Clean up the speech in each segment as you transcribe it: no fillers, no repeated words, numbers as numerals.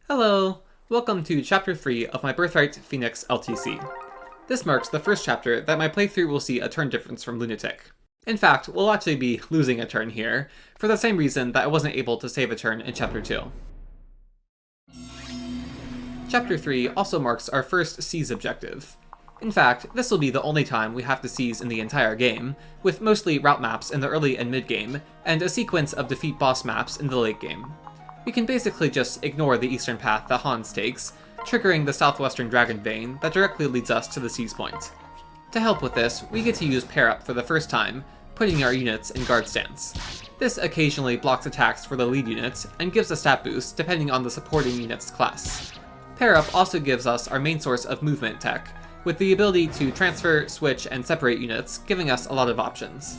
Hello! Welcome to Chapter 3 of my Birthright Phoenix LTC. This marks the first chapter that my playthrough will see a turn difference from Lunatic. In fact, we'll actually be losing a turn here, for the same reason that I wasn't able to save a turn in Chapter 2. Chapter 3 also marks our first seize objective. In fact, this will be the only time we have to seize in the entire game, with mostly route maps in the early and mid-game, and a sequence of defeat boss maps in the late game. We can basically just ignore the eastern path that Hans takes, triggering the southwestern dragon vein that directly leads us to the seize point. To help with this, we get to use Pair Up for the first time, putting our units in guard stance. This occasionally blocks attacks for the lead unit, and gives a stat boost depending on the supporting unit's class. Pair Up also gives us our main source of movement tech, with the ability to transfer, switch, and separate units, giving us a lot of options.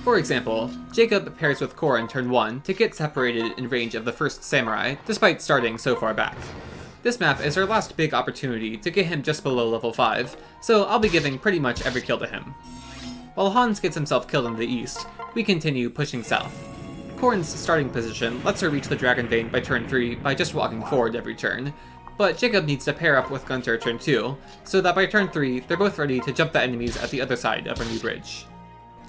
For example, Jakob pairs with Core in turn 1 to get separated in range of the first samurai, despite starting so far back. This map is our last big opportunity to get him just below level 5, so I'll be giving pretty much every kill to him. While Hans gets himself killed in the east, we continue pushing south. Korn's starting position lets her reach the Dragon Vein by turn 3 by just walking forward every turn, but Jakob needs to pair up with Gunter turn 2, so that by turn 3 they're both ready to jump the enemies at the other side of our new bridge.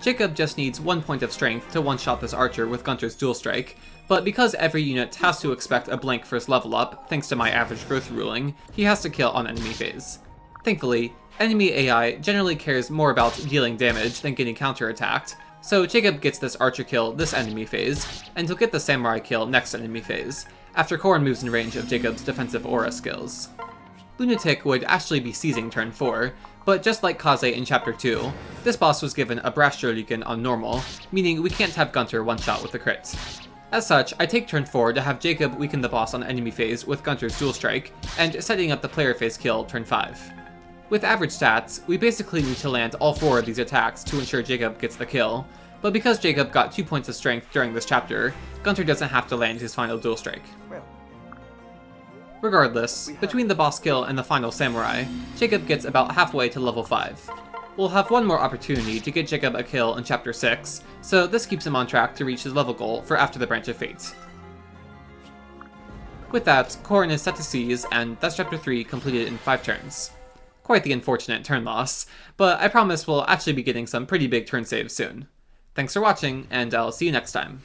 Jakob just needs 1 point of strength to one-shot this archer with Gunter's dual strike, but because every unit has to expect a blank first level up, thanks to my average growth ruling, he has to kill on enemy phase. Thankfully, enemy AI generally cares more about dealing damage than getting counterattacked, so Jakob gets this archer kill this enemy phase, and he'll get the samurai kill next enemy phase, after Korn moves in range of Jakob's defensive aura skills. Lunatic would actually be seizing turn 4, but just like Kaze in Chapter 2, this boss was given a Brash Shuriken on normal, meaning we can't have Gunter one-shot with the crit. As such, I take turn 4 to have Jakob weaken the boss on enemy phase with Gunter's dual strike, and setting up the player phase kill turn 5. With average stats, we basically need to land all 4 of these attacks to ensure Jakob gets the kill, but because Jakob got 2 points of strength during this chapter, Gunter doesn't have to land his final dual strike. Regardless, between the boss kill and the final samurai, Jakob gets about halfway to level 5. We'll have one more opportunity to get Jakob a kill in Chapter 6, so this keeps him on track to reach his level goal for after the Branch of Fate. With that, Korn is set to seize, and that's Chapter 3 completed in 5 turns. Quite the unfortunate turn loss, but I promise we'll actually be getting some pretty big turn saves soon. Thanks for watching, and I'll see you next time.